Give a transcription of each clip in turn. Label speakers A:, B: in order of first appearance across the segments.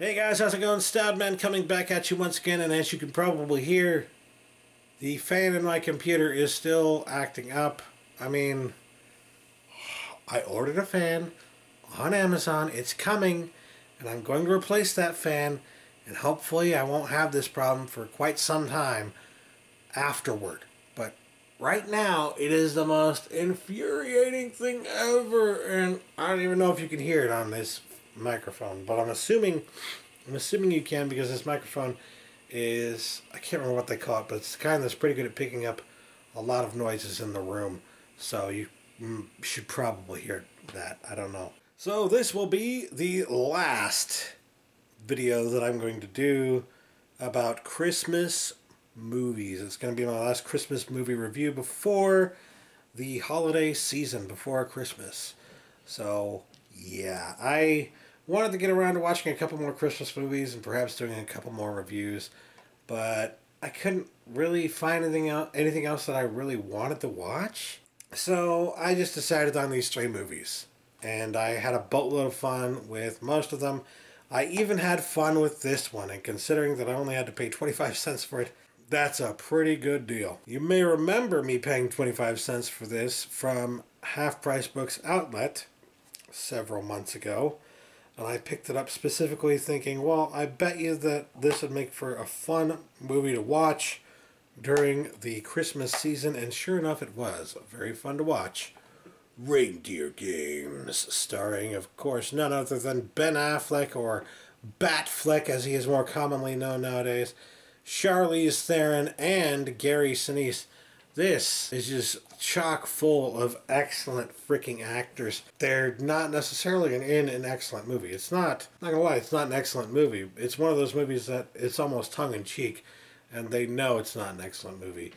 A: Hey guys, how's it going? Stoudman coming back at you once again, and as you can probably hear, the fan in my computer is still acting up. I mean, I ordered a fan on Amazon, it's coming, and I'm going to replace that fan, and hopefully I won't have this problem for quite some time afterward. But right now, it is the most infuriating thing ever, and I don't even know if you can hear it on this microphone, but I'm assuming you can, because this microphone is, I can't remember what they call it, but it's the kind that's pretty good at picking up a lot of noises in the room, so you should probably hear that. I don't know. So this will be the last video that I'm going to do about Christmas movies. It's going to be my last Christmas movie review before the holiday season, before Christmas. So yeah, I wanted to get around to watching a couple more Christmas movies and perhaps doing a couple more reviews, but I couldn't really find anything else that I really wanted to watch. So I just decided on these three movies, and I had a boatload of fun with most of them. I even had fun with this one, and considering that I only had to pay 25 cents for it, that's a pretty good deal. You may remember me paying 25 cents for this from Half Price Books Outlet several months ago, and I picked it up specifically thinking, well, I bet you that this would make for a fun movie to watch during the Christmas season, and sure enough it was very fun to watch. Reindeer Games, starring, of course, none other than Ben Affleck, or Batfleck as he is more commonly known nowadays, Charlize Theron, and Gary Sinise. This is just chock full of excellent freaking actors. They're not necessarily in an excellent movie. It's not gonna lie, it's not an excellent movie. It's one of those movies that it's almost tongue-in-cheek, and they know it's not an excellent movie.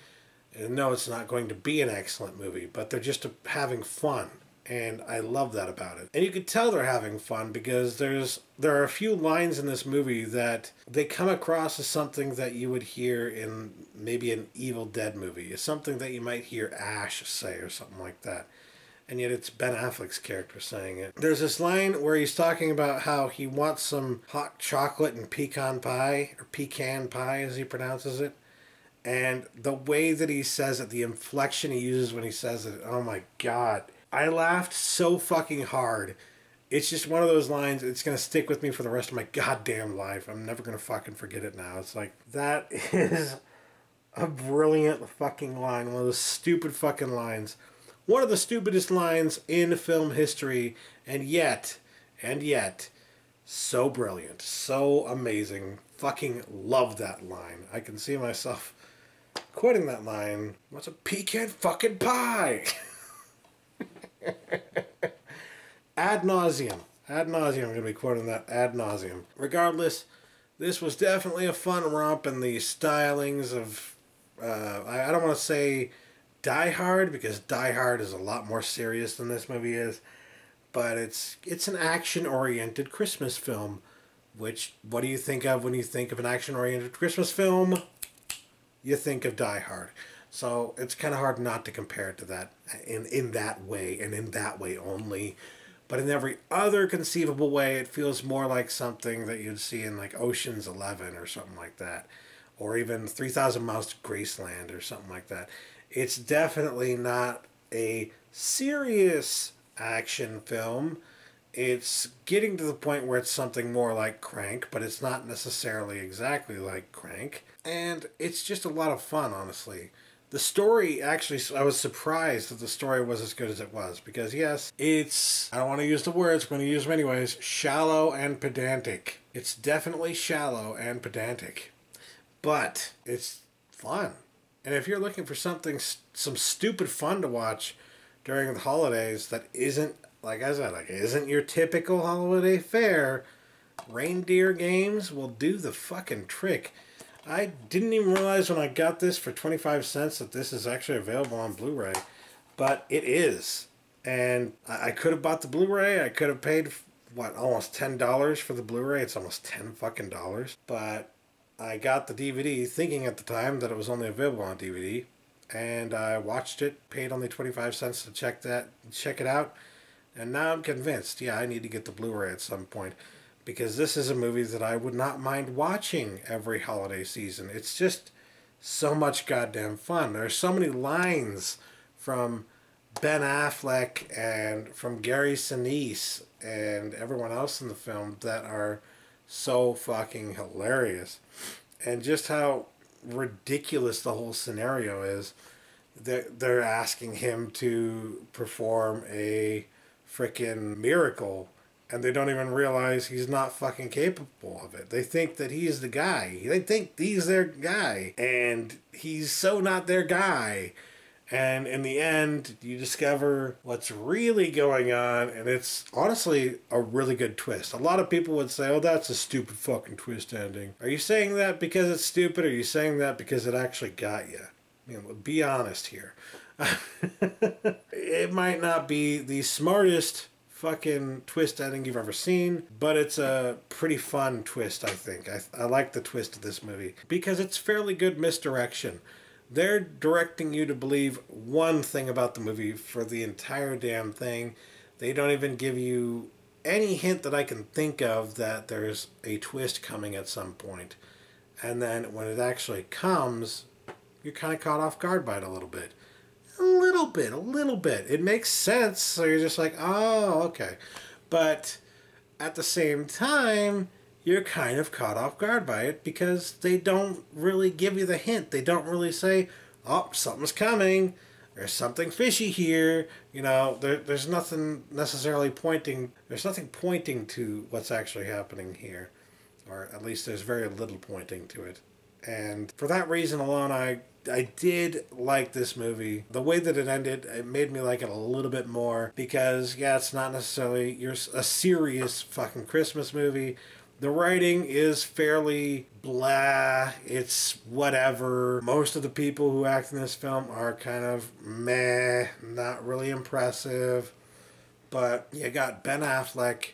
A: And know it's not going to be an excellent movie, but they're just having fun. And I love that about it. And you can tell they're having fun because there are a few lines in this movie that they come across as something that you would hear in maybe an Evil Dead movie. It's something that you might hear Ash say or something like that. And yet it's Ben Affleck's character saying it. There's this line where he's talking about how he wants some hot chocolate and pecan pie, or pecan pie as he pronounces it. And the way that he says it, the inflection he uses when he says it, oh my god. I laughed so fucking hard. It's just one of those lines, it's going to stick with me for the rest of my goddamn life. I'm never going to fucking forget it now. It's like, that is a brilliant fucking line. One of those stupid fucking lines. One of the stupidest lines in film history, and yet, so brilliant. So amazing. Fucking love that line. I can see myself quoting that line. What's a pecan fucking pie? Ad nauseum. Ad nauseum. I'm going to be quoting that ad nauseum. Regardless, this was definitely a fun romp in the stylings of, I don't want to say Die Hard, because Die Hard is a lot more serious than this movie is, but it's an action-oriented Christmas film, which, what do you think of when you think of an action-oriented Christmas film? You think of Die Hard. So it's kind of hard not to compare it to that in that way, and in that way only. But in every other conceivable way, it feels more like something that you'd see in like Ocean's 11 or something like that. Or even 3,000 Miles to Graceland or something like that. It's definitely not a serious action film. It's getting to the point where it's something more like Crank, but it's not necessarily exactly like Crank. And it's just a lot of fun, honestly. The story, actually, I was surprised that the story was as good as it was. Because, yes, it's, I don't want to use the words, I'm going to use them anyways, shallow and pedantic. It's definitely shallow and pedantic. But it's fun. And if you're looking for something, some stupid fun to watch during the holidays that isn't, like I said, like isn't your typical holiday fare, Reindeer Games will do the fucking trick. I didn't even realize when I got this for 25 cents that this is actually available on Blu-ray, but it is. And I could have bought the Blu-ray. I could have paid, what, almost $10 for the Blu-ray. It's almost $10 fucking dollars. But I got the DVD thinking at the time that it was only available on DVD, and I watched it, paid only 25 cents to check it out. And now I'm convinced, yeah, I need to get the Blu-ray at some point. because this is a movie that I would not mind watching every holiday season. It's just so much goddamn fun. There's so many lines from Ben Affleck and from Gary Sinise and everyone else in the film that are so fucking hilarious. And just how ridiculous the whole scenario is. They're asking him to perform a freaking miracle, and they don't even realize he's not fucking capable of it. They think that he's the guy. They think he's their guy, and he's so not their guy. And in the end, you discover what's really going on, and it's honestly a really good twist. A lot of people would say, oh, that's a stupid fucking twist ending. Are you saying that because it's stupid, or are you saying that because it actually got you? You know, be honest here. It might not be the smartest fucking twist ending you've ever seen, but it's a pretty fun twist, I think. I like the twist of this movie because it's fairly good misdirection. They're directing you to believe one thing about the movie for the entire damn thing. They don't even give you any hint that I can think of that there's a twist coming at some point. And then when it actually comes, you're kind of caught off guard by it a little bit. A little bit. It makes sense, so you're just like, oh, okay. But at the same time, you're kind of caught off guard by it because they don't really give you the hint. They don't really say, oh, something's coming. There's something fishy here. You know, there's nothing necessarily pointing. There's nothing pointing to what's actually happening here. Or at least there's very little pointing to it. And for that reason alone, I did like this movie. The way that it ended, it made me like it a little bit more because, yeah, it's not necessarily a serious fucking Christmas movie. The writing is fairly blah. It's whatever. Most of the people who act in this film are kind of meh, not really impressive. But you got Ben Affleck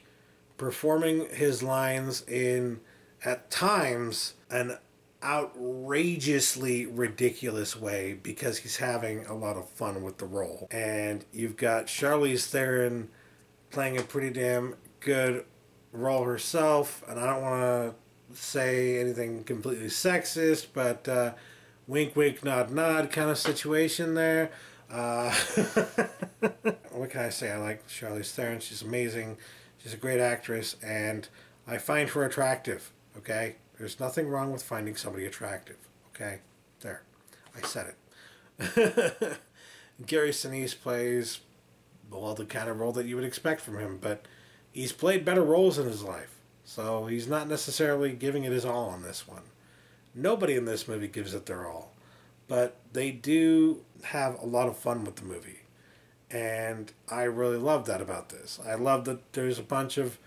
A: performing his lines in, at times, an outrageously ridiculous way because he's having a lot of fun with the role. And you've got Charlize Theron playing a pretty damn good role herself, and I don't want to say anything completely sexist, but wink wink nod nod kind of situation there. What can I say? I like Charlize Theron. She's amazing. She's a great actress, and I find her attractive. Okay, there's nothing wrong with finding somebody attractive. Okay, there, I said it. Gary Sinise plays, well, the kind of role that you would expect from him, but he's played better roles in his life, so he's not necessarily giving it his all on this one. Nobody in this movie gives it their all, but they do have a lot of fun with the movie, and I really love that about this. I love that there's a bunch of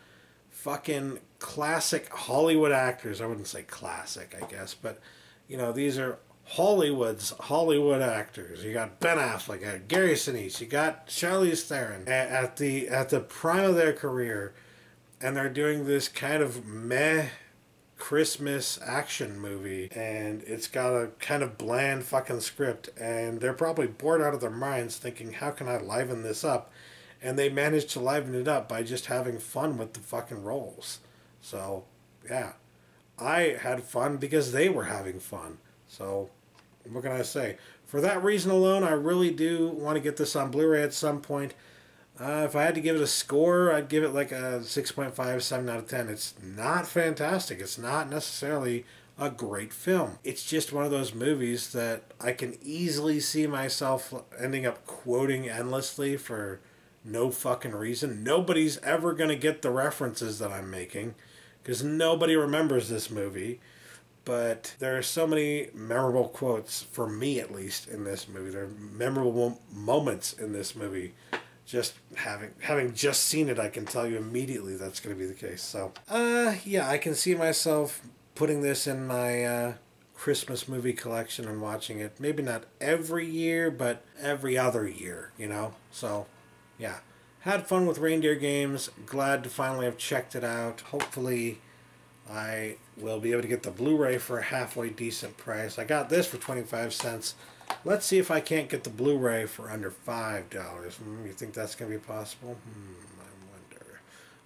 A: fucking classic Hollywood actors. I wouldn't say classic, I guess, but, you know, these are Hollywood's Hollywood actors. You got Ben Affleck, you got Gary Sinise, you got Charlize Theron at the prime of their career, and they're doing this kind of meh Christmas action movie, and it's got a kind of bland fucking script, and they're probably bored out of their minds thinking, how can I liven this up? And they managed to liven it up by just having fun with the fucking roles. So, yeah. I had fun because they were having fun. So, what can I say? For that reason alone, I really do want to get this on Blu-ray at some point. If I had to give it a score, I'd give it like a 6.5, 7 out of 10. It's not fantastic. It's not necessarily a great film. It's just one of those movies that I can easily see myself ending up quoting endlessly for no fucking reason. Nobody's ever going to get the references that I'm making because nobody remembers this movie. But there are so many memorable quotes, for me at least, in this movie. There are memorable moments in this movie. Just having just seen it, I can tell you immediately that's going to be the case. So, yeah, I can see myself putting this in my Christmas movie collection and watching it. Maybe not every year, but every other year, you know? So, yeah. Had fun with Reindeer Games. Glad to finally have checked it out. Hopefully I will be able to get the Blu-ray for a halfway decent price. I got this for 25 cents. Let's see if I can't get the Blu-ray for under $5. You think that's going to be possible? I wonder.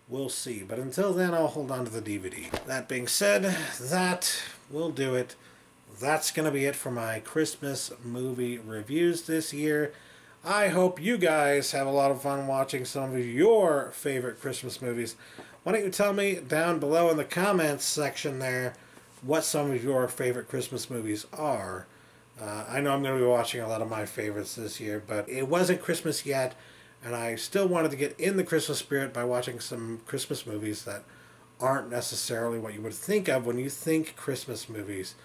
A: We'll see. But until then, I'll hold on to the DVD. That being said, that will do it. That's going to be it for my Christmas movie reviews this year. I hope you guys have a lot of fun watching some of your favorite Christmas movies. Why don't you tell me down below in the comments section there what some of your favorite Christmas movies are. I know I'm going to be watching a lot of my favorites this year, but it wasn't Christmas yet, and I still wanted to get in the Christmas spirit by watching some Christmas movies that aren't necessarily what you would think of when you think Christmas movies.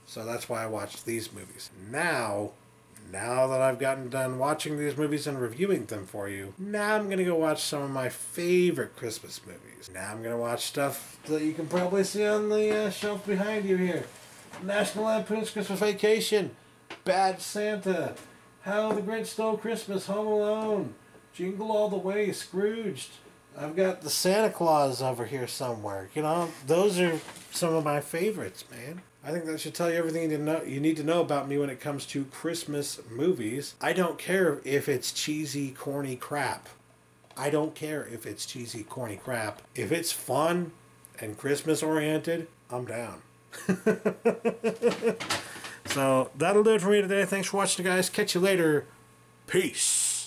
A: So that's why I watched these movies. Now that I've gotten done watching these movies and reviewing them for you, now I'm going to go watch some of my favorite Christmas movies. Now I'm going to watch stuff that you can probably see on the shelf behind you here. National Lampoon's Christmas Vacation, Bad Santa, How the Grinch Stole Christmas, Home Alone, Jingle All the Way, Scrooged. I've got the Santa Claus over here somewhere. You know, those are some of my favorites, man. I think that should tell you everything you need to know about me when it comes to Christmas movies. I don't care if it's cheesy, corny crap. I don't care if it's cheesy, corny crap. If it's fun and Christmas-oriented, I'm down. So, that'll do it for me today. Thanks for watching, guys. Catch you later. Peace.